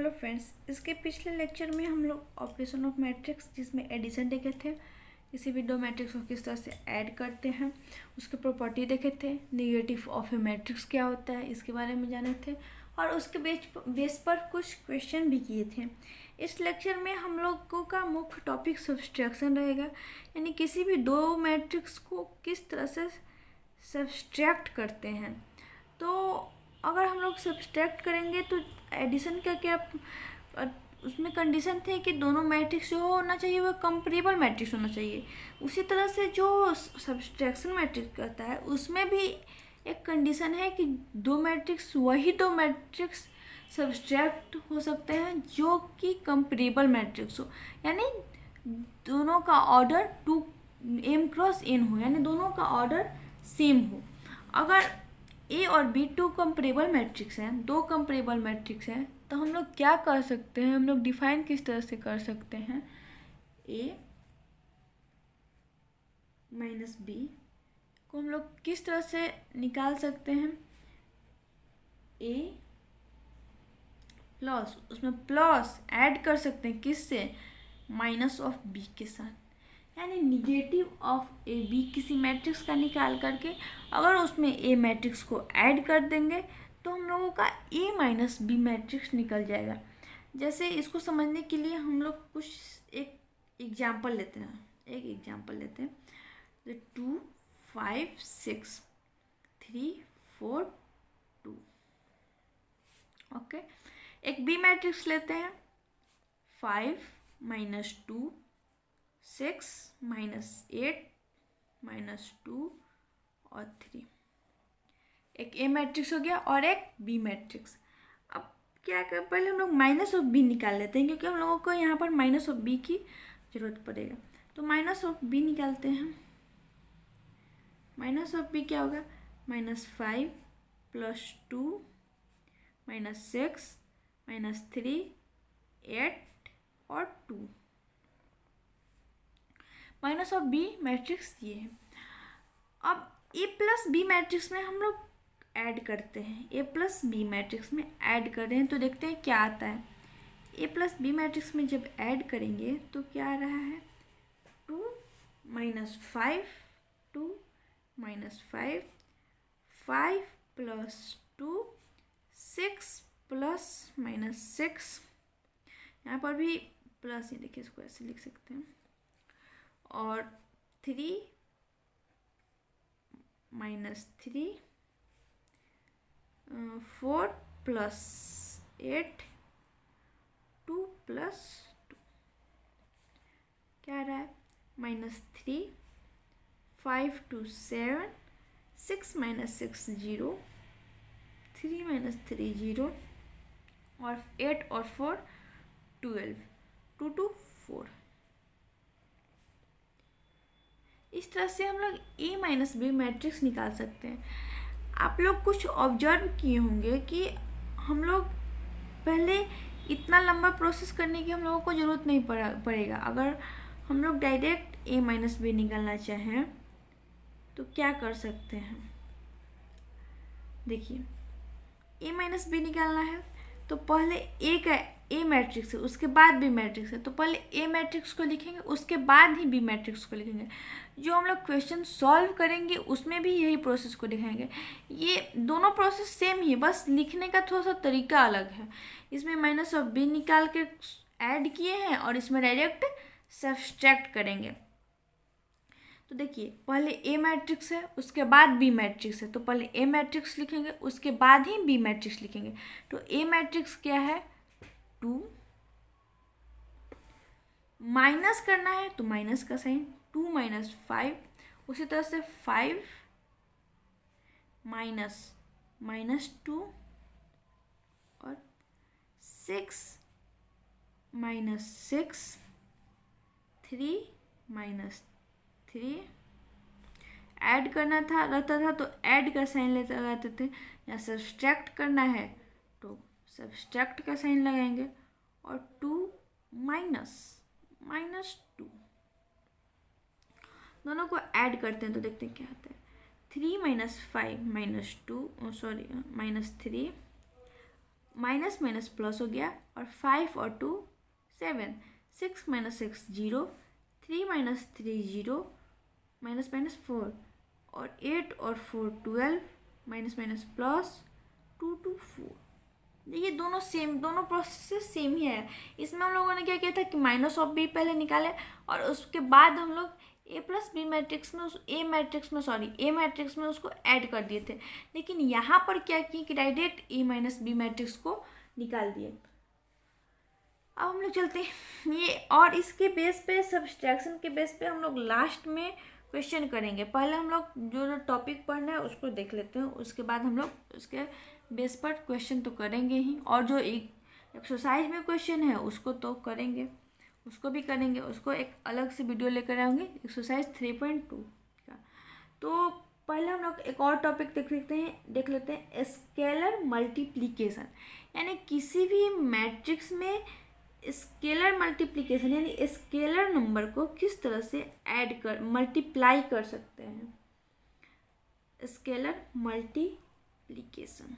Hello friends, इसके पिछले lecture में हम लोग ऑपरेशन ऑफ मैट्रिक्स जिसमें एडिशन देखे थे, किसी भी दो मैट्रिक्स को किस तरह से ऐड करते हैं उसके प्रॉपर्टी देखे थे। नेगेटिव ऑफ ए मैट्रिक्स क्या होता है इसके बारे में जाने थे और उसके बेस पर कुछ क्वेश्चन भी किए थे। इस लेक्चर में हम लोगों का मुख्य टॉपिक सब्सट्रैक्शन रहेगा, यानी किसी भी दो मैट्रिक्स को किस तरह से सब्सट्रैक्ट करते हैं। तो अगर हम लोग सब्सट्रैक्ट करेंगे तो एडिशन का क्या उसमें कंडीशन थे कि दोनों मैट्रिक्स जो होना चाहिए वो कंपेरेबल मैट्रिक्स होना चाहिए। उसी तरह से जो सब्सट्रैक्शन मैट्रिक्स कहता है उसमें भी एक कंडीशन है कि दो मैट्रिक्स सब्सट्रैक्ट हो सकते हैं जो कि कंपेरेबल मैट्रिक्स हो, यानी दोनों का ऑर्डर 2m क्रॉस n हो, यानी दोनों का ऑर्डर सेम हो। अगर ए और बी दो कंपेरेबल मैट्रिक्स हैं तो हम लोग क्या कर सकते हैं, हम लोग डिफाइन किस तरह से कर सकते हैं। ए माइनस बी को हम लोग किस तरह से निकाल सकते हैं। ए प्लस, उसमें प्लस ऐड कर सकते हैं किससे, माइनस ऑफ बी के साथ, यानी निगेटिव ऑफ ए बी किसी मैट्रिक्स का निकाल करके अगर उसमें ए मैट्रिक्स को ऐड कर देंगे तो हम लोगों का ए माइनस बी मैट्रिक्स निकल जाएगा। जैसे इसको समझने के लिए हम लोग कुछ एक एग्जाम्पल लेते हैं। 2 5 6 3 4 2। ओके, एक बी मैट्रिक्स लेते हैं। 5 माइनस 2 6 माइनस 8 माइनस 2 और 3। एक ए मैट्रिक्स हो गया और एक बी मैट्रिक्स। अब क्या कर, पहले हम लोग माइनस ऑफ बी निकाल लेते हैं क्योंकि हम लोगों को यहाँ पर माइनस ऑफ बी की जरूरत पड़ेगा। तो माइनस ऑफ बी निकालते हैं। माइनस ऑफ बी क्या होगा, -5 प्लस 2 -6 -3 8 और 2। माइनस ऑफ बी मैट्रिक्स ये है। अब ए प्लस बी मैट्रिक्स में हम लोग ऐड करते हैं, ए प्लस बी मैट्रिक्स में ऐड कर रहे हैं तो देखते हैं क्या आता है। ए प्लस बी मैट्रिक्स में जब ऐड करेंगे तो क्या आ रहा है, 2 -5 2 -5 5 प्लस 2 6 प्लस -6, यहाँ पर भी प्लस ही देखिए, इसको ऐसे लिख सकते हैं, और 3 -3 4 प्लस 8 2 प्लस 2 क्या आ रहा है, -3 5 2 7 6 -6 0 3 -3 0 और 8 और 4 12 2 2 4। इस तरह से हम लोग ए माइनस बी मैट्रिक्स निकाल सकते हैं। आप लोग कुछ ऑब्जर्व किए होंगे कि हम लोग पहले इतना लंबा प्रोसेस करने की हम लोगों को ज़रूरत नहीं पड़ेगा। अगर हम लोग डायरेक्ट ए माइनस बी निकालना चाहें तो क्या कर सकते हैं। देखिए, ए माइनस बी निकालना है तो पहले ए का ए मैट्रिक्स है, उसके बाद बी मैट्रिक्स है, तो पहले ए मैट्रिक्स को लिखेंगे उसके बाद ही बी मैट्रिक्स को लिखेंगे। जो हम लोग क्वेश्चन सॉल्व करेंगे उसमें भी यही प्रोसेस को दिखाएंगे। ये दोनों प्रोसेस सेम ही, बस लिखने का थोड़ा सा तरीका अलग है। इसमें माइनस ऑफ बी निकाल के ऐड किए हैं और इसमें डायरेक्ट सब्सट्रैक्ट करेंगे। तो देखिए, पहले ए मैट्रिक्स है उसके बाद बी मैट्रिक्स है, तो पहले ए मैट्रिक्स लिखेंगे उसके बाद ही बी मैट्रिक्स लिखेंगे। तो ए मैट्रिक्स क्या है, 2, माइनस करना है तो माइनस का साइन, 2 - 5, उसी तरह से 5 -2 और 6 -6 3 -3। ऐड करना रहता था तो ऐड का साइन लगाते थे, या सब्सट्रैक्ट करना है तो सब्सट्रैक्ट का साइन लगाएंगे, और 2 -2 दोनों को ऐड करते हैं तो देखते हैं क्या आता है। 3 - 5 -2 -3 माइनस माइनस प्लस हो गया, और 5 और 2 7, 6 माइनस 6 0, 3 माइनस 3 0, माइनस माइनस 4, और 8 और 4 12, माइनस माइनस प्लस 2 2 4। देखिए दोनों सेम, दोनों प्रोसेस सेम ही है। इसमें हम लोगों ने क्या किया था कि माइनस ऑफ बी पहले निकाले, और उसके बाद हम लोग ए प्लस बी मैट्रिक्स में ए मैट्रिक्स में उसको ऐड कर दिए थे। लेकिन यहाँ पर क्या किए कि डायरेक्ट ए माइनस बी मैट्रिक्स को निकाल दिए। अब हम लोग चलते हैं ये, और इसके बेस पे, सब्सट्रैक्शन के बेस पे हम लोग लास्ट में क्वेश्चन करेंगे। पहले हम लोग जो टॉपिक पढ़ना है उसको देख लेते हैं, उसके बाद हम लोग उसके बेस पर क्वेश्चन तो करेंगे ही, और जो एक एक्सरसाइज में क्वेश्चन है उसको तो करेंगे, उसको भी करेंगे, उसको एक अलग से वीडियो लेकर आएंगे एक्सरसाइज 3.2 का। तो पहले हम लोग एक और टॉपिक देख लेते हैं स्केलर मल्टीप्लिकेशन, यानी किसी भी मैट्रिक्स में स्केलर मल्टीप्लिकेशन, यानी स्केलर नंबर को किस तरह से मल्टीप्लाई कर सकते हैं। Scalar multiplication,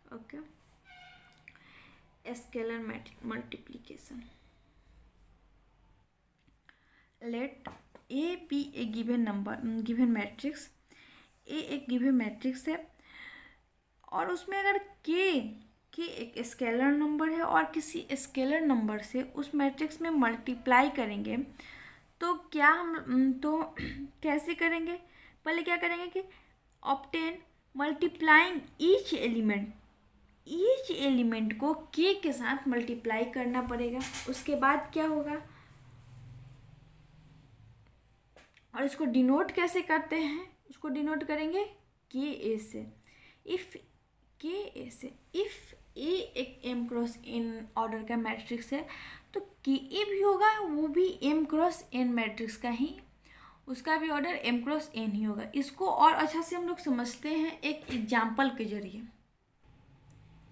okay, scalar multiplication. Let A B A given matrix, A एक गिवन मैट्रिक्स है, और उसमें अगर के एक स्केलर नंबर है और किसी स्केलर नंबर से उस मैट्रिक्स में मल्टीप्लाई करेंगे, तो क्या हम तो कैसे करेंगे? पहले क्या करेंगे कि ऑब्टेन मल्टीप्लाइंग ईच एलिमेंट को के के साथ मल्टीप्लाई करना पड़ेगा। उसके बाद क्या होगा, और इसको डिनोट कैसे करते हैं? उसको डिनोट करेंगे के ए से। इफ़ ए एक m क्रॉस n ऑर्डर का मैट्रिक्स है, तो के ए भी होगा, वो भी m क्रॉस n मैट्रिक्स का ही, उसका भी ऑर्डर m क्रॉस n ही होगा। इसको और अच्छा से हम लोग समझते हैं एक एग्जाम्पल के जरिए।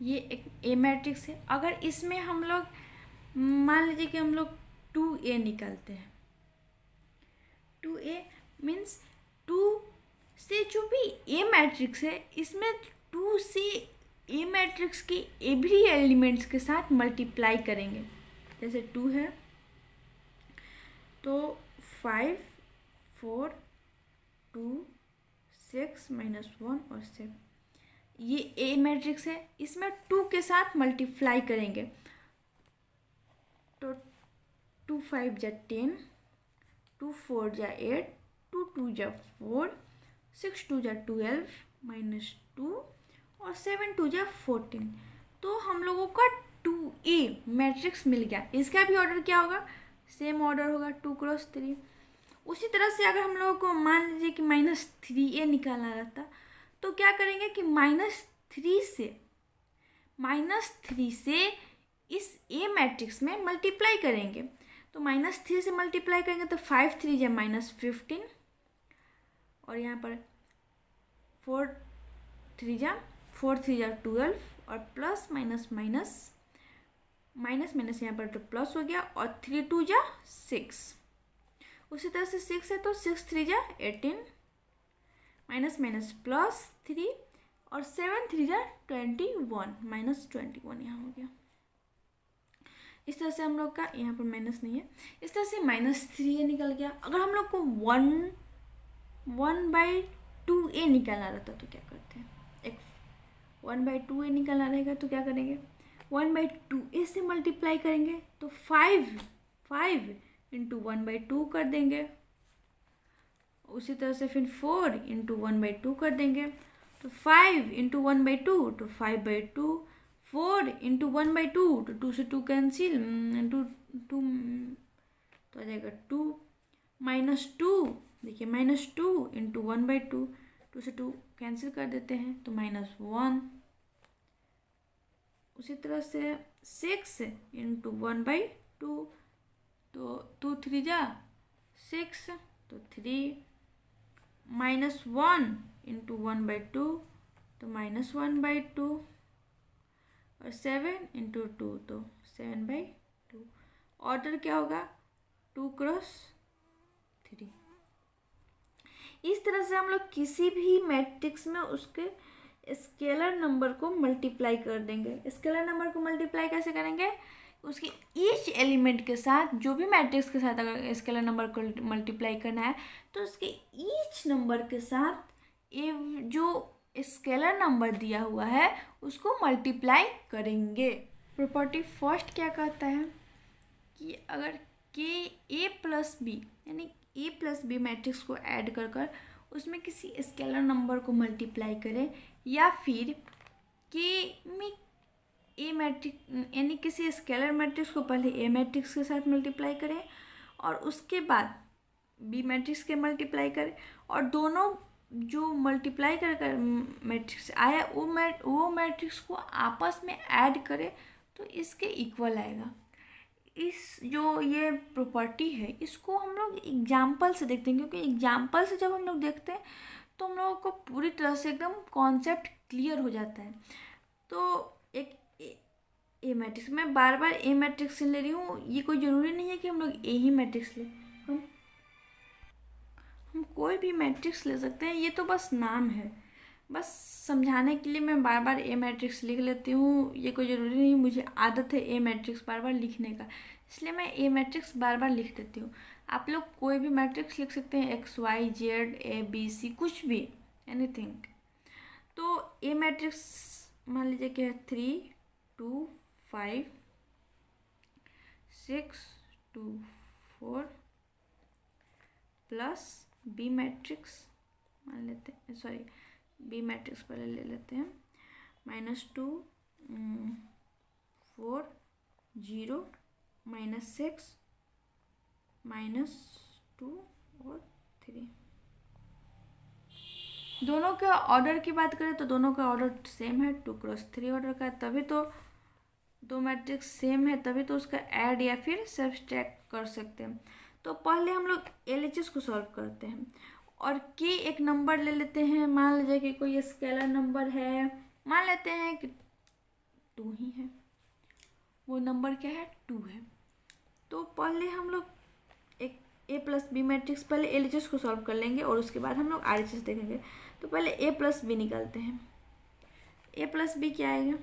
ये एक ए मैट्रिक्स है, अगर इसमें हम लोग मान लीजिए कि हम लोग 2a निकालते हैं, 2a मीन्स 2 से जो भी ए मैट्रिक्स है, इसमें 2 से ए मैट्रिक्स के एवरी एलिमेंट्स के साथ मल्टीप्लाई करेंगे। जैसे 2 है तो 5 4 2 6 माइनस 1 और 7, ये ए मैट्रिक्स है, इसमें 2 के साथ मल्टीप्लाई करेंगे तो 2 5 जा 10, 2 4 जा 8, 2 2 जा 4, 6 2 जा 12 माइनस 2 और 7 2 जा 14। तो हम लोगों का 2a मैट्रिक्स मिल गया। इसका भी ऑर्डर क्या होगा? सेम ऑर्डर होगा, 2 क्रॉस 3। उसी तरह से अगर हम लोगों को मान लीजिए कि -3a निकालना रहता, तो क्या करेंगे कि -3 से इस a मैट्रिक्स में मल्टीप्लाई करेंगे। तो -3 से मल्टीप्लाई करेंगे तो 5 3 जा -15, और यहाँ पर 4 3 जा 12, और प्लस माइनस माइनस यहाँ पर तो प्लस हो गया, और 3 2 जा 6। उसी तरह से 6 है तो 6 3 जा 18, माइनस माइनस प्लस 3, और 7 3 जा 21, -21 यहाँ हो गया। इस तरह से हम लोग का यहाँ पर माइनस नहीं है, इस तरह से -3a निकल गया। अगर हम लोग को 1/2a निकालना रहता तो क्या करते हैं? एक 1/2a निकालना रहेगा तो क्या करेंगे? 1/2a से मल्टीप्लाई करेंगे तो 5 इंटू 1/2 कर देंगे। उसी तरह से फिर 4 इंटू 1/2 कर देंगे, तो 5 इंटू 1/2 तो 5/2, 4 इंटू 1/2 तो 2 से 2 कैंसिल, इंटू 2 तो आ जाएगा 2, -2, देखिए -2 इंटू 1/2, 2 से 2 कैंसिल कर देते हैं तो -1। उसी तरह से 6 इंटू 1/2 तो 2 3 जा 6 तो 3, -1 इंटू 1/2 तो -1/2, और 7 इंटू 2 तो 7/2। ऑर्डर क्या होगा? 2 क्रॉस 3। इस तरह से हम लोग किसी भी मैट्रिक्स में उसके स्केलर नंबर को मल्टीप्लाई कर देंगे। स्केलर नंबर को मल्टीप्लाई कैसे करेंगे? उसकी ईच एलिमेंट के साथ, जो भी मैट्रिक्स के साथ अगर स्केलर नंबर को मल्टीप्लाई करना है तो उसके ईच नंबर के साथ जो स्केलर नंबर दिया हुआ है उसको मल्टीप्लाई करेंगे। प्रॉपर्टी फर्स्ट क्या कहता है कि अगर के ए प्लस बी यानी ए प्लस बी मैट्रिक्स को ऐड कर कर उसमें किसी स्केलर नंबर को मल्टीप्लाई करें, या फिर के में ए मैट्रिक्स यानी किसी स्केलर मैट्रिक्स को पहले ए मैट्रिक्स के साथ मल्टीप्लाई करें और उसके बाद बी मैट्रिक्स के मल्टीप्लाई करें, और दोनों जो मल्टीप्लाई कर मैट्रिक्स आया वो मैट्रिक्स को आपस में ऐड करें तो इसके इक्वल आएगा। इस जो ये प्रॉपर्टी है इसको हम लोग एग्जाम्पल से देखते हैं, क्योंकि एग्जाम्पल से जब हम लोग देखते हैं तो हम लोगों को पूरी तरह से एकदम कॉन्सेप्ट क्लियर हो जाता है। तो एक ए मैट्रिक्स, मैं बार बार ए मैट्रिक्स ले रही हूँ, ये कोई ज़रूरी नहीं है कि हम लोग ए ही मैट्रिक्स लें, हम कोई भी मैट्रिक्स ले सकते हैं, ये तो बस नाम है। बस समझाने के लिए मैं बार बार ए मैट्रिक्स लिख लेती हूँ, ये कोई ज़रूरी नहीं, मुझे आदत है ए मैट्रिक्स बार बार लिखने का, इसलिए मैं ए मैट्रिक्स बार बार लिख देती हूँ। आप लोग कोई भी मैट्रिक्स लिख सकते हैं, X Y Z A B C, कुछ भी, एनीथिंग। तो ए मैट्रिक्स मान लीजिए कि है 3 2 5 6 2 4 प्लस बी मैट्रिक्स मान लेते हैं, सॉरी बी मैट्रिक्स पहले ले लेते हैं, -2 4 0 -6 -2 और 3। दोनों के ऑर्डर की बात करें तो दोनों का ऑर्डर सेम है, 2 क्रॉस 3 ऑर्डर का है, तभी तो दो मैट्रिक्स सेम है, तभी तो उसका ऐड या फिर सब्सट्रैक्ट कर सकते हैं। तो पहले हम लोग LHS को सॉल्व करते हैं और के एक नंबर ले लेते हैं। मान लीजिए कि कोई स्केलर नंबर है, मान लेते हैं कि 2 ही है, वो नंबर क्या है 2 है। तो पहले हम लोग एक ए प्लस बी मैट्रिक्स, पहले LHS को सॉल्व कर लेंगे और उसके बाद हम लोग RHS देखेंगे। तो पहले ए प्लस बी निकालते हैं। ए प्लस बी क्या आएगा?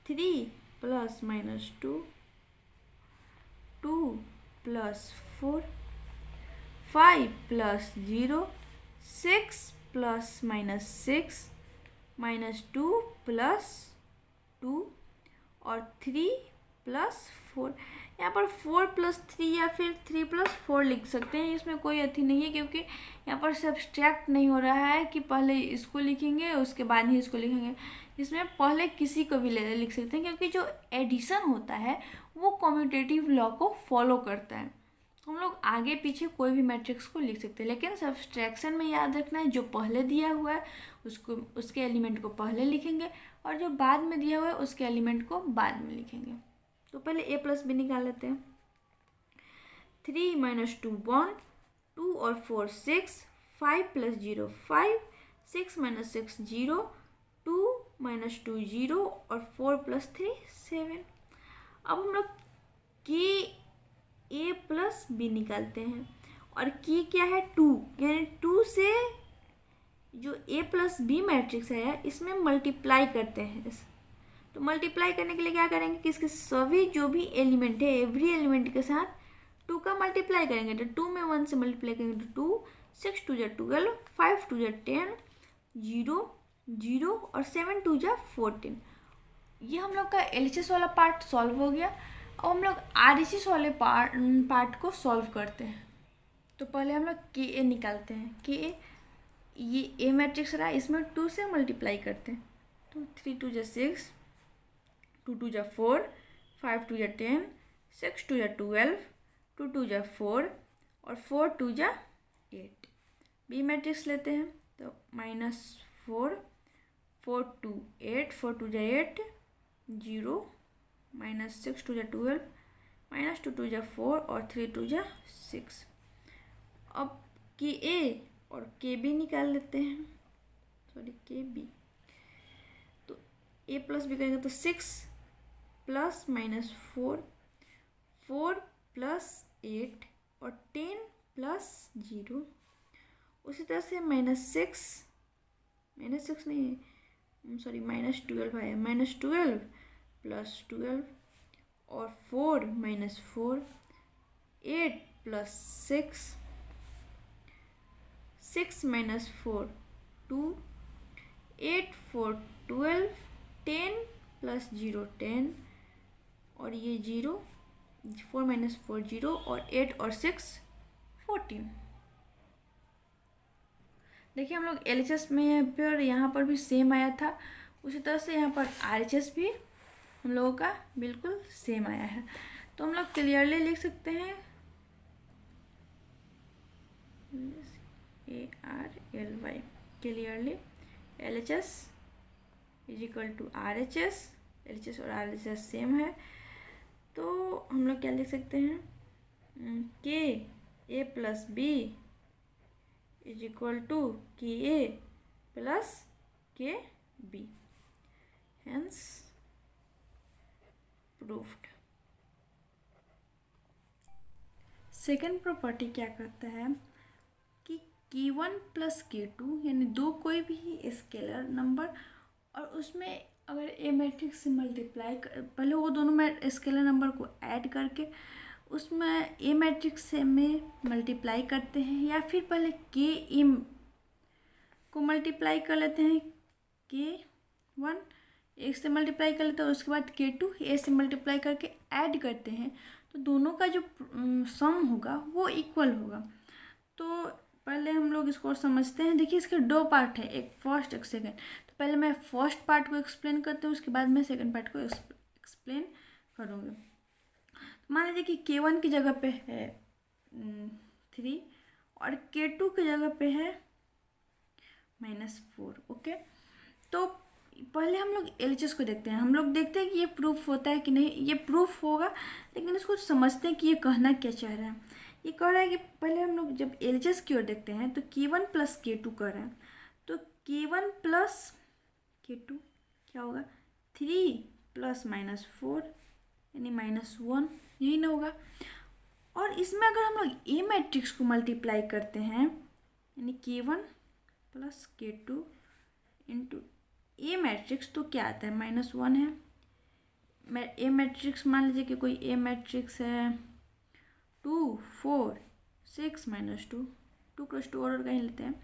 3 plus -2 2 plus 4 5 plus 0 6 plus -6 -2 plus 2 और 3 प्लस 4। यहाँ पर 4 प्लस 3 या फिर 3 प्लस 4 लिख सकते हैं, इसमें कोई अथी नहीं है, क्योंकि यहाँ पर सब्सट्रैक्ट नहीं हो रहा है कि पहले इसको लिखेंगे उसके बाद ही इसको लिखेंगे। इसमें पहले किसी को भी लिख सकते हैं, क्योंकि जो एडिशन होता है वो कम्यूटेटिव लॉ को फॉलो करता है। हम लोग आगे पीछे कोई भी मैट्रिक्स को लिख सकते हैं, लेकिन सब्सट्रैक्शन में याद रखना है जो पहले दिया हुआ है उसको, उसके एलिमेंट को पहले लिखेंगे और जो बाद में दिया हुआ है उसके एलिमेंट को बाद में लिखेंगे। तो पहले ए प्लस बी निकाल लेते हैं। 3 - 2 1 2 और 4 6 5 प्लस 0 5 6 - 6 0 2 - 2 0 और 4 प्लस 3 7। अब हम लोग के ए प्लस बी निकालते हैं और की क्या है 2, यानी 2 से जो ए प्लस बी मैट्रिक्स है इसमें मल्टीप्लाई करते हैं। तो मल्टीप्लाई करने के लिए क्या करेंगे कि इसके सभी जो भी एलिमेंट है एवरी एलिमेंट के साथ 2 का मल्टीप्लाई करेंगे। तो 2 में 1 से मल्टीप्लाई करेंगे तो 2 6 2 12 5 2 10 0 0 और 7 2 14। ये हम लोग का LHS वाला पार्ट सॉल्व हो गया। अब हम लोग RHS वाले पार्ट को सॉल्व करते हैं। तो पहले हम लोग के ए निकालते हैं। के ए, ये ए मैट्रिक्स रहा, इसमें 2 से मल्टीप्लाई करते हैं। तो 3 2 6 2 2 4 5 2 10 6 2 12 2 2 4 और 4 2 8। बी मैट्रिक्स लेते हैं तो -4 4 2 8 4 2 8 0 -6 2 12 -2 2 4 और 3 2 6। अब के ए और के बी निकाल लेते हैं, सॉरी के बी। तो ए प्लस बी करेंगे तो 6 प्लस -4 4 प्लस 8 और 10 प्लस 0। उसी तरह से -6 -6 नहीं है, सॉरी -12 आया, -12 प्लस 12 और 4 -4, 8 प्लस 6, 6 -4 2, 8 4 12, 10 प्लस 0 10 और ये 0, 4 -4 0 और 8 और 6 14। देखिए हम लोग LHS में पर यहाँ पर भी सेम आया था, उसी तरह से यहाँ पर RHS भी हम लोगों का बिल्कुल सेम आया है। तो हम लोग क्लियरली लिख सकते हैं ARLY clearly LHS is equal to RHS, LHS और RHS सेम है। तो हम लोग क्या लिख सकते हैं, KA plus B is equal to KA plus KB, hence proofed. Second property क्या करता है कि K1 प्लस K2 यानी दो कोई भी स्केलर नंबर और उसमें अगर ए मैट्रिक्स से मल्टीप्लाई पहले वो दोनों स्केलर नंबर को ऐड करके उसमें ए मैट्रिक्स से में मल्टीप्लाई करते हैं, या फिर पहले K को मल्टीप्लाई कर लेते हैं, K1 एक से मल्टीप्लाई कर लेते हैं, उसके बाद K2 ए से मल्टीप्लाई करके ऐड करते हैं, तो दोनों का जो सम होगा वो इक्वल होगा। तो पहले हम लोग इसको समझते हैं। देखिए इसके दो पार्ट है, एक फर्स्ट एक सेकंड। तो पहले मैं फर्स्ट पार्ट को एक्सप्लेन करती हूँ, उसके बाद मैं सेकंड पार्ट को एक्सप्लेन करूँगी। तो मान लीजिए कि K1 की जगह पे है 3 और K2 की जगह पे है -4। ओके, तो पहले हम लोग LHS को देखते हैं। हम लोग देखते हैं कि ये प्रूफ होता है कि नहीं। ये प्रूफ होगा, लेकिन इसको समझते हैं कि ये कहना क्या चाह रहा है। ये कह रहा है कि पहले हम लोग जब LHS की ओर देखते हैं तो K1 प्लस K2 कर रहा है, तो K1 प्लस K2 क्या होगा, 3 प्लस -4 यानी -1, यही ना होगा। और इसमें अगर हम लोग ए मैट्रिक्स को मल्टीप्लाई करते हैं यानी K1 प्लस K2 इंटू ए मैट्रिक्स, तो क्या आता है, -1 है। ए मैट्रिक्स मान लीजिए कि कोई ए मैट्रिक्स है 2 4 6 -2, 2 क्रॉस 2 ऑर्डर का ही लेते हैं,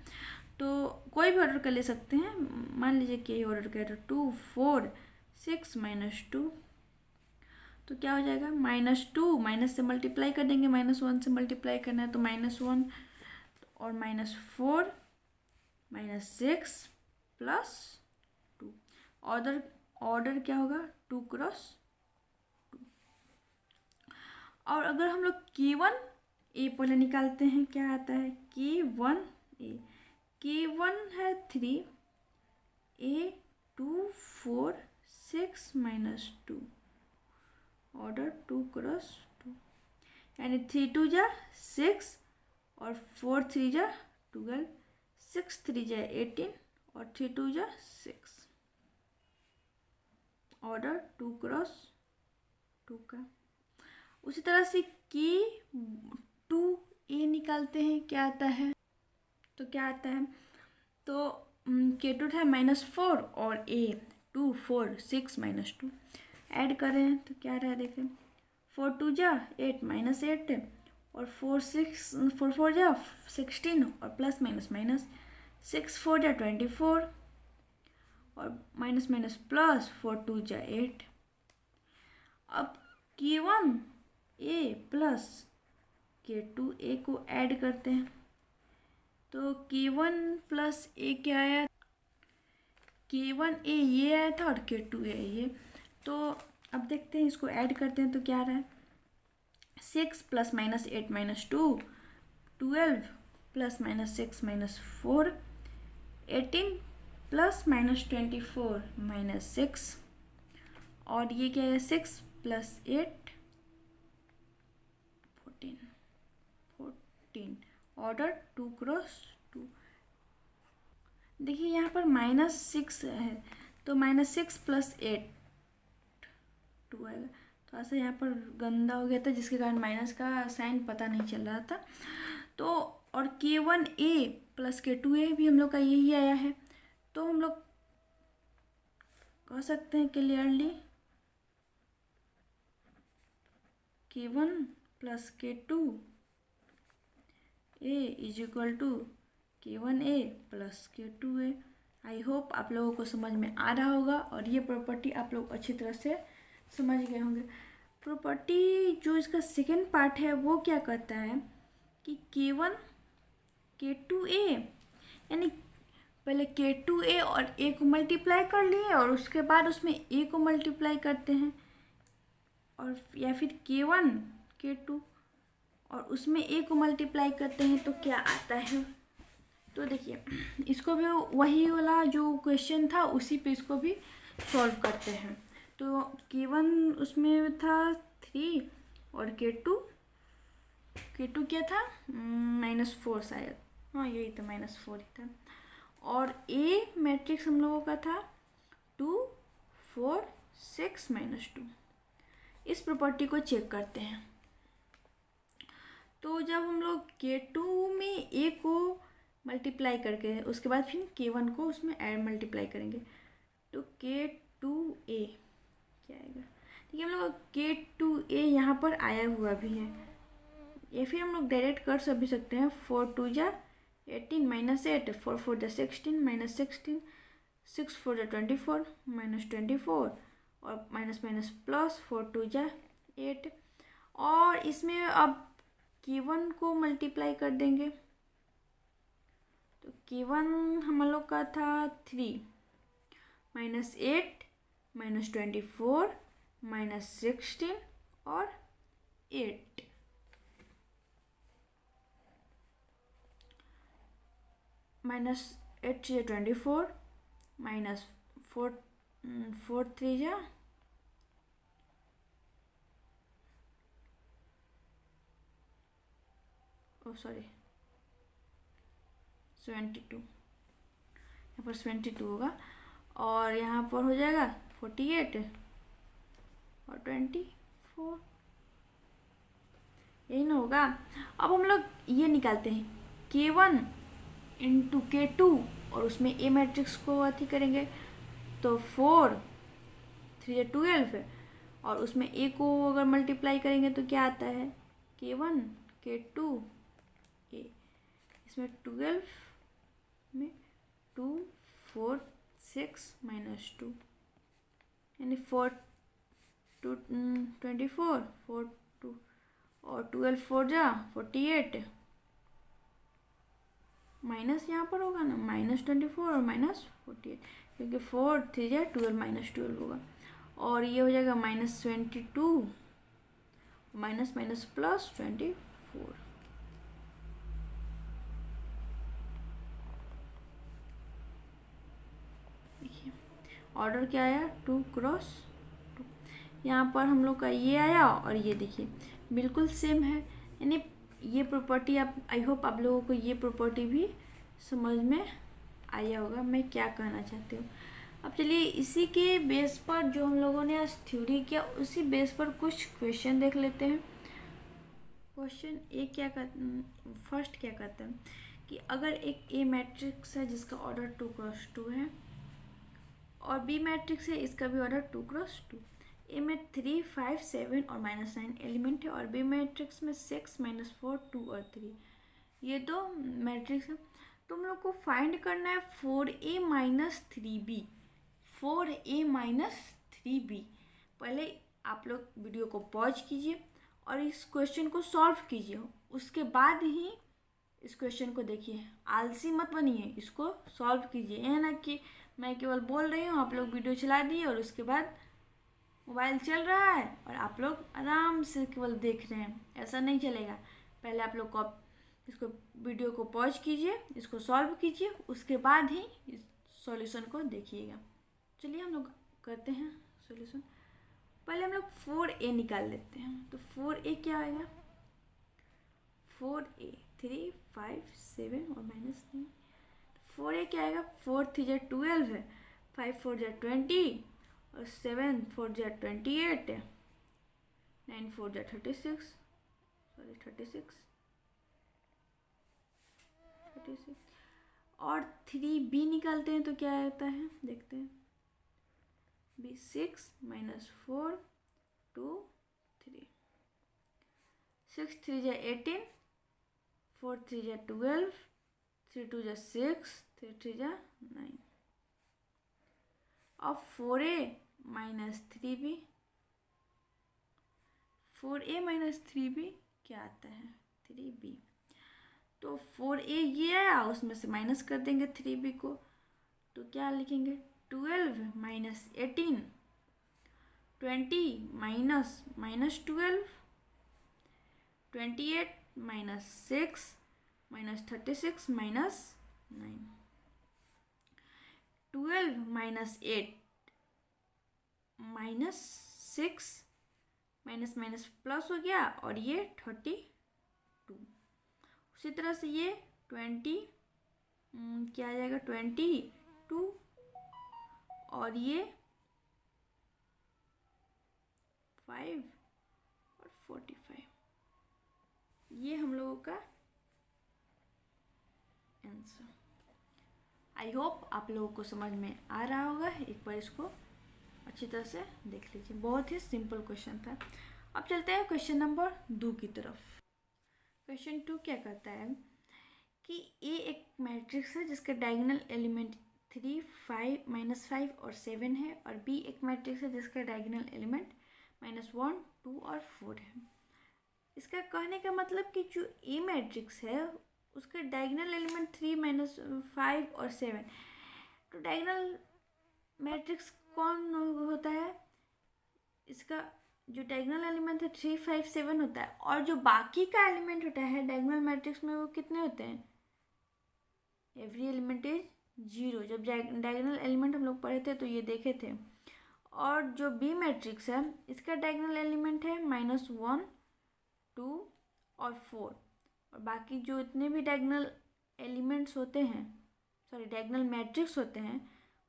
तो कोई भी ऑर्डर का ले सकते हैं। मान लीजिए कि यही ऑर्डर का है, 2 4 6 -2, तो क्या हो जाएगा, -2 माइनस से मल्टीप्लाई कर देंगे, -1 से मल्टीप्लाई करना है तो -1 और -4 -6 प्लस 2, ऑर्डर क्या होगा 2 क्रॉस 2। और अगर हम लोग K1 ए पहले निकालते हैं, क्या आता है K1 ए, K1 है 3 A 2 4 6 -2, ऑर्डर 2 क्रॉस 2 यानी 3 2 जा 6 और 4 3 जा 12, 6 3 जा 18 और 3 2 जा 6, ऑर्डर 2 क्रॉस 2 का। उसी तरह से K2 ए निकालते हैं, क्या आता है, तो क्या आता है, तो K2 था -4 और A 2 4 6 -2 ऐड कर रहे हैं, तो क्या रहा है देखें, 4 2 जा 8 -8 और 4 4 जा 16 और प्लस माइनस 6 4 जा 24 और माइनस प्लस 4 2 जा 8। अब K1 ए प्लस K2 ए को ऐड करते हैं, तो K1 प्लस ए क्या आया, K1 ए ये आया था और K2 ए ये। तो अब देखते हैं, इसको ऐड करते हैं तो क्या आ रहा है, 6 प्लस -8 -2 12 प्लस -6 -4 18 प्लस -24 -6 और ये क्या है 6 प्लस 8 14 ऑर्डर 2 क्रॉस 2। देखिए यहाँ पर -6 है, तो -6 प्लस 8 2 आएगा। थोड़ा सा यहाँ पर गंदा हो गया था, जिसके कारण माइनस का साइन पता नहीं चल रहा था। तो और K1 ए प्लस K2 ए भी हम लोग का यही आया है, तो हम लोग कह सकते हैं clearly K1 plus K2 A is equal to K1A plus K2A। I hope आप लोगों को समझ में आ रहा होगा और ये प्रॉपर्टी आप लोग अच्छी तरह से समझ गए होंगे। प्रॉपर्टी जो इसका सेकेंड पार्ट है वो क्या कहता है कि K1 K2A, यानी पहले K2A और A को मल्टीप्लाई कर लिए और उसके बाद उसमें A को मल्टीप्लाई करते हैं, और या फिर K1 K2 और उसमें A को मल्टीप्लाई करते हैं तो क्या आता है। तो देखिए इसको भी वही वाला जो क्वेश्चन था उसी पे इसको भी सॉल्व करते हैं। तो K1 उसमें था 3 और K2 क्या था -4 शायद, हाँ यही था -4 ही था। और A मैट्रिक्स हम लोगों का था 2 4 6 -2। इस प्रॉपर्टी को चेक करते हैं। तो जब हम लोग K2 में A को मल्टीप्लाई करके उसके बाद फिर K1 को उसमें ऐड मल्टीप्लाई करेंगे तो K2A क्या आएगा। ठीक है, हम लोग K2A यहाँ पर आया हुआ भी है, या फिर हम लोग डायरेक्ट कर भी सकते हैं। 4 2 जा 18 -8, 4 4 जा 16 -16, 6 4 जा 24 -24 और माइनस माइनस प्लस 4 2 जा 8। और इसमें अब K1 को मल्टीप्लाई कर देंगे तो K1 हम लोग का था 3 -8 -24 -16 और 8। -8 से 24 -4 4 3 जा सॉरी 72, यहाँ पर 72 होगा और यहाँ पर हो जाएगा 48 और 24, यही ना होगा। अब हम लोग ये निकालते हैं K1 इंटू K2 और उसमें A मैट्रिक्स को अथी करेंगे तो 4 3 12 और उसमें A को अगर मल्टीप्लाई करेंगे तो क्या आता है K1 K2 A। इसमें 12 में 2 4 6 -2 यानी 4 2 24 4 2 और 12 4 जा 48 माइनस यहाँ पर होगा ना -24 और -48 क्योंकि 4 3 जा 12 -12 होगा और ये हो जाएगा -22 माइनस माइनस प्लस 24। ऑर्डर क्या आया 2 × 2। यहाँ पर हम लोग का ये आया और ये देखिए बिल्कुल सेम है, यानी ये प्रॉपर्टी आप आई होप आप लोगों को ये प्रॉपर्टी भी समझ में आया होगा मैं क्या कहना चाहती हूँ। अब चलिए इसी के बेस पर जो हम लोगों ने आज थ्योरी किया उसी बेस पर कुछ क्वेश्चन देख लेते हैं। क्वेश्चन ए क्या फर्स्ट क्या कहते हैं कि अगर एक ए मैट्रिक्स है जिसका ऑर्डर 2 × 2 है और बी मैट्रिक्स है इसका भी ऑर्डर 2 × 2, ए में 3 5 7 और -9 एलिमेंट है और बी मैट्रिक्स में 6 -4 2 और 3 ये दो मैट्रिक्स है। तो हम लोग को फाइंड करना है 4a - 3b 4a - 3b। पहले आप लोग वीडियो को पॉज कीजिए और इस क्वेश्चन को सॉल्व कीजिए, उसके बाद ही इस क्वेश्चन को देखिए। आलसी मत बनिए, इसको सॉल्व कीजिए। यह ना कि मैं केवल बोल रही हूँ आप लोग वीडियो चला दिए और उसके बाद मोबाइल चल रहा है और आप लोग आराम से केवल देख रहे हैं, ऐसा नहीं चलेगा। पहले आप लोग को इसको वीडियो को पॉज कीजिए, इसको सॉल्व कीजिए, उसके बाद ही इस सॉल्यूशन को देखिएगा। चलिए हम लोग करते हैं सॉल्यूशन। पहले हम लोग 4a निकाल लेते हैं। तो 4a क्या आएगा 4a 3 5 7 और -9। 4a क्या आएगा 4 3 जा 12 है, 5 4 जा 20 और 7 4 जा 28 है, 9 4 जा 36 36 और 3b निकालते हैं तो क्या आता है, देखते हैं। b 6 माइनस 4 2 3, 6 3 जा 18, 4 3 जा 12, 3 2 जा 6, 3 3 जा 9। अब 4a minus 3b, 4a minus 3b क्या आता है, 3b। तो 4a ये आया, उसमें से माइनस कर देंगे 3b को, तो क्या लिखेंगे, 12 minus 18, 20 minus minus 12, 28 minus 6 minus 36 minus 9, 12 minus 8 minus 6 minus minus plus हो गया, और ये 32। उसी तरह से ये 20 क्या आ जाएगा, 22, और ये 5 और 45। ये हम लोगों का आंसर। आई होप आप लोगों को समझ में आ रहा होगा। एक बार इसको अच्छी तरह से देख लीजिए, बहुत ही सिंपल क्वेश्चन था। अब चलते हैं क्वेश्चन नंबर 2 की तरफ। क्वेश्चन 2 क्या कहता है कि ए एक मैट्रिक्स है जिसका डायगोनल एलिमेंट 3 5 -5 और 7 है, और बी एक मैट्रिक्स है जिसका डायगोनल एलिमेंट -1 2 और 4 है। इसका कहने का मतलब कि जो ए मैट्रिक्स है उसका डायगोनल एलिमेंट 3 -5 और 7, तो डायगोनल मैट्रिक्स कौन होता है, इसका जो डायगोनल एलिमेंट है 3 5 7 होता है, और जो बाकी का एलिमेंट होता है डायगोनल मैट्रिक्स में वो कितने होते हैं, एवरी एलिमेंट इज 0। जब डायगोनल एलिमेंट हम लोग पढ़े थे तो ये देखे थे। और जो बी मैट्रिक्स है इसका डायगोनल एलिमेंट है -1 2 और 4, और बाकी जो इतने भी डायगोनल एलिमेंट्स होते हैं, सॉरी डायगोनल मैट्रिक्स होते हैं,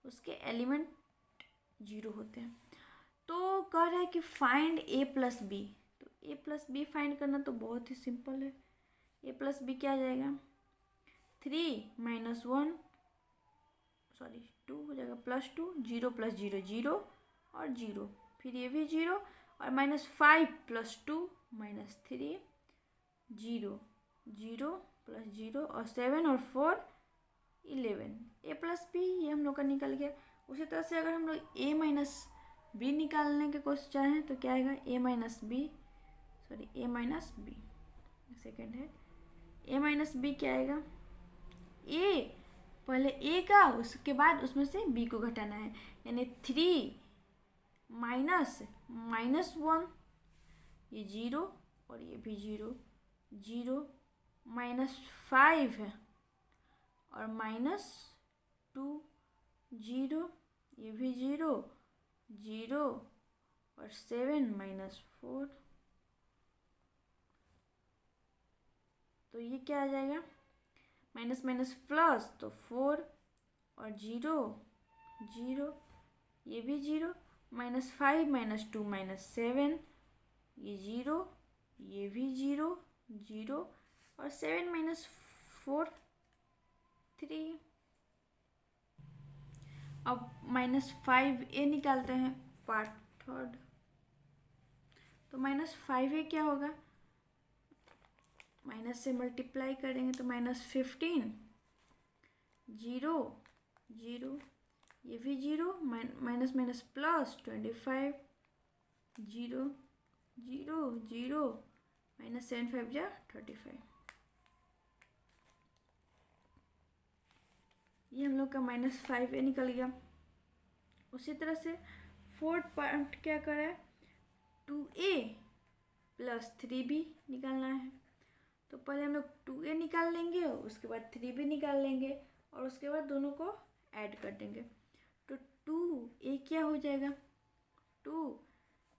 उसके एलिमेंट 0 होते हैं। तो कह रहा है कि फाइंड a प्लस बी। तो a प्लस बी फाइंड करना तो बहुत ही सिंपल है। a प्लस बी क्या आ जाएगा, 3 - 1 सॉरी 2 हो जाएगा, +2 0 + 0 0 और 0, फिर ये भी 0, और -5 + 2 -3 0 0 + 0 और 7 और 4 11। a प्लस बी ये हम लोग का निकल गया। उसी तरह से अगर हम लोग a माइनस बी निकालने के कोशिश चाहें तो क्या आएगा, a माइनस बी सेकेंड है, a माइनस बी क्या आएगा, a पहले a का, उसके बाद उसमें से b को घटाना है, यानी 3 -1 ये 0 और ये भी 0 0 -5 है और -2 0 ये भी 0 0 और 7 -4, तो ये क्या आ जाएगा, माइनस माइनस प्लस तो 4 और 0 0 ये भी 0 -5 -2 -7 ये 0 ये भी 0 0 और 7 -4 3। अब -5a निकालते हैं पार्ट थर्ड। तो -5a क्या होगा, माइनस से मल्टीप्लाई करेंगे तो -15 0 0 ये भी 0 माइनस माइनस प्लस 25 0 0 0 -7 5 जा 35। ये हम लोग का -5a निकल गया। उसी तरह से फोर्थ पार्ट क्या करें, 2a + 3b निकालना है। तो पहले हम लोग 2a निकाल लेंगे, उसके बाद 3b निकाल लेंगे, और उसके बाद दोनों को ऐड कर देंगे। तो 2a क्या हो जाएगा, 2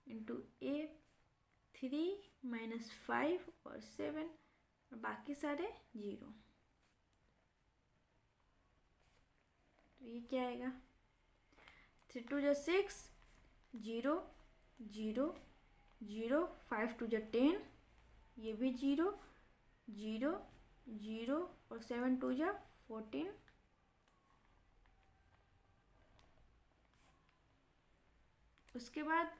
× a 3 -5 और 7 और बाकी सारे 0। तो ये क्या आएगा, 3 2 जा 6 0 0 0 5 2 जा 10 ये भी 0 0 0 और 7 2 जा 14 उसके बाद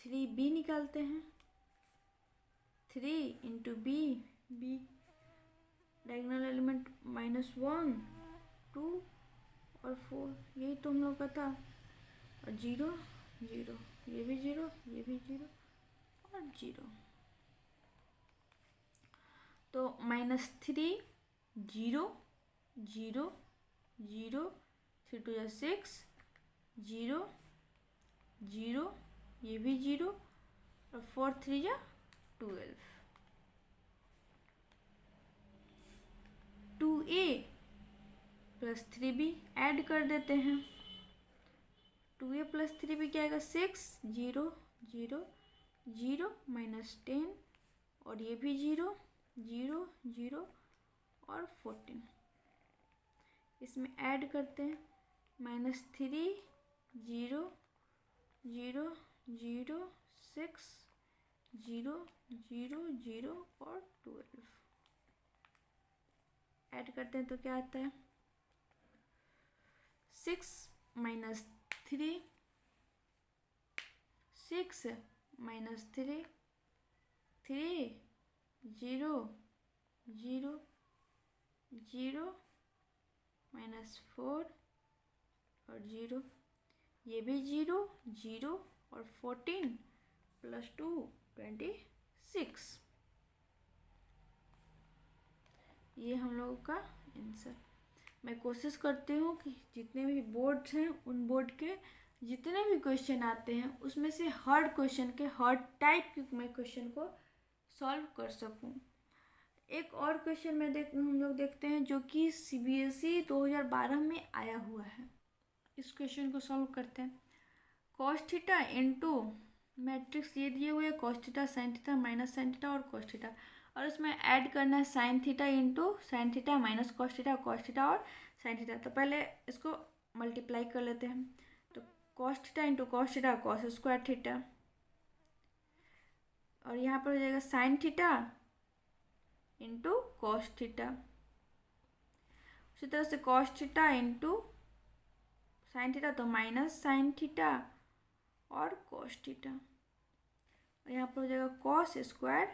3b निकालते हैं। 3 इंटू बी डायगोनल एलिमेंट -1 2 और 4, यही तो हम लोग का था। और 0 0, ये भी 0, ये भी 0 और 0। तो -3 0 0 0, 3 2 6 0 0, ये भी 0 और 4 3 12। 2a प्लस 3b ऐड कर देते हैं। 2a प्लस 3b क्या आएगा? 6 0 0 0 -10 और ये भी 0 0 0 और 14। इसमें ऐड करते हैं -3 0 0 0 6 0 0 0 और 12 ऐड करते हैं तो क्या आता है? 6 -3 6 -3 3 0 0 0 -4 और 0, ये भी 0 0 और 14 + 2 26। ये हम लोगों का आंसर। मैं कोशिश करती हूँ कि जितने भी बोर्ड्स हैं उन बोर्ड के जितने भी क्वेश्चन आते हैं उसमें से हर क्वेश्चन के हर टाइप के मैं क्वेश्चन को सॉल्व कर सकूँ। एक और क्वेश्चन हम लोग देखते हैं जो कि CBSE 2012 में आया हुआ है। इस क्वेश्चन को सॉल्व करते हैं। cos थीटा इंटू मैट्रिक्स ये दिए हुए cos theta sin theta minus sin theta और cos थीटा, और उसमें ऐड करना है sin theta into sin theta minus cos theta और sin थीटा। तो पहले इसको मल्टीप्लाई कर लेते हैं। तो cos theta into cos theta cos square theta, और यहाँ पर हो जाएगा sin theta into cos theta. उसी तरह से cos theta into sin theta तो माइनस sin थीटा और cos थीटा, और यहाँ पर हो जाएगा cos स्क्वायर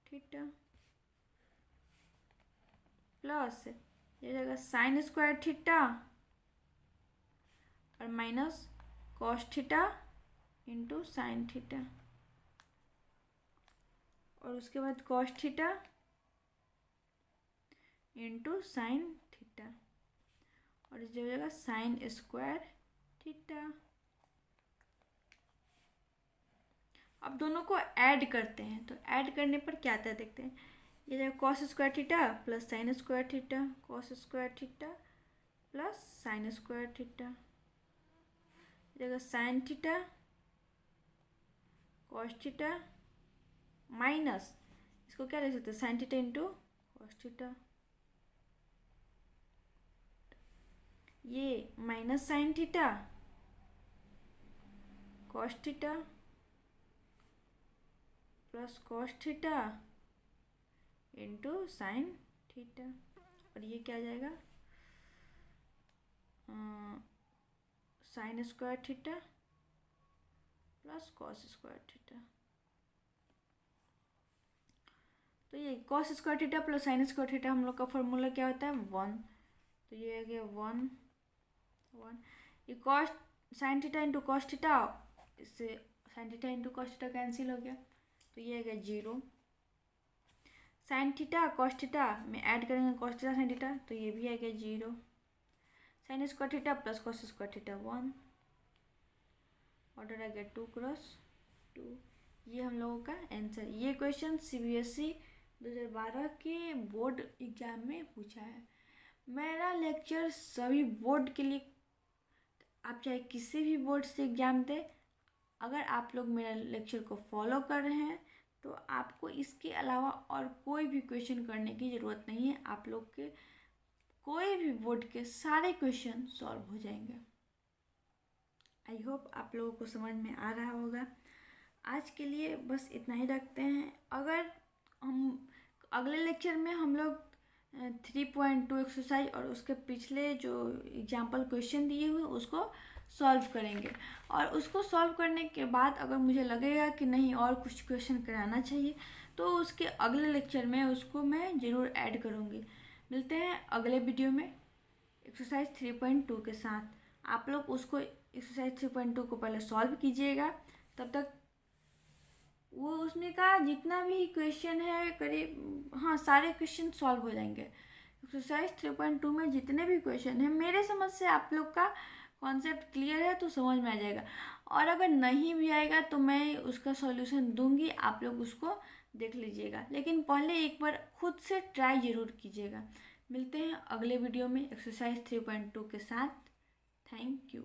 थीटा प्लस ये हो जाएगा sin स्क्वायर थीटा और minus cos theta into sin theta, और उसके बाद cos theta into sin theta, और इस हो जाएगा sin स्क्वायर थीटा। अब दोनों को ऐड करते हैं, तो ऐड करने पर क्या आता है देखते हैं। ये जाएगा cos square theta plus sin square theta, cos square theta plus sin square theta, जाएगा sin theta cos theta minus, इसको क्या लिख सकते हैं, sin theta into cos theta, ये minus sin theta cos theta plus cos theta into sin theta, और ये क्या आ जाएगा sin square theta plus cos square theta. तो ये cos square theta plus sin square theta हम लोग का फॉर्मूला क्या होता है? 1। तो ये आ गया 1 1। ये cos sin theta into cos theta, इससे sin theta into cos theta cancel हो गया, तो ये आ गया 0। sin थीटा cos थीटा में ऐड करेंगे cos थीटा sin थीटा, तो ये भी आ गया 0। sin square theta plus cos square theta 1, order आ गया 2 × 2। ये हम लोगों का आंसर। ये क्वेश्चन CBSE 2012 के बोर्ड एग्जाम में पूछा है। मेरा लेक्चर सभी बोर्ड के लिए, आप चाहे किसी भी बोर्ड से एग्ज़ाम दें, अगर आप लोग मेरा लेक्चर को फॉलो कर रहे हैं तो आपको इसके अलावा और कोई भी क्वेश्चन करने की ज़रूरत नहीं है। आप लोग के कोई भी बोर्ड के सारे क्वेश्चन सॉल्व हो जाएंगे। आई होप आप लोगों को समझ में आ रहा होगा। आज के लिए बस इतना ही रखते हैं। अगर हम अगले लेक्चर में हम लोग 3.2 एक्सरसाइज और उसके पिछले जो एग्जाम्पल क्वेश्चन दिए हुए उसको सॉल्व करेंगे। और उसको सॉल्व करने के बाद अगर मुझे लगेगा कि नहीं और कुछ क्वेश्चन कराना चाहिए तो उसके अगले लेक्चर में उसको मैं ज़रूर ऐड करूँगी। मिलते हैं अगले वीडियो में एक्सरसाइज 3.2 के साथ। आप लोग उसको एक्सरसाइज 3.2 को पहले सॉल्व कीजिएगा, तब तक वो उसमें का जितना भी क्वेश्चन है करीब सारे क्वेश्चन सॉल्व हो जाएंगे। एक्सरसाइज 3.2 में जितने भी क्वेश्चन हैं मेरे समझ से आप लोग का कॉन्सेप्ट क्लियर है तो समझ में आ जाएगा, और अगर नहीं भी आएगा तो मैं उसका सॉल्यूशन दूंगी, आप लोग उसको देख लीजिएगा। लेकिन पहले एक बार खुद से ट्राई ज़रूर कीजिएगा। मिलते हैं अगले वीडियो में एक्सरसाइज 3.2 के साथ। Thank you.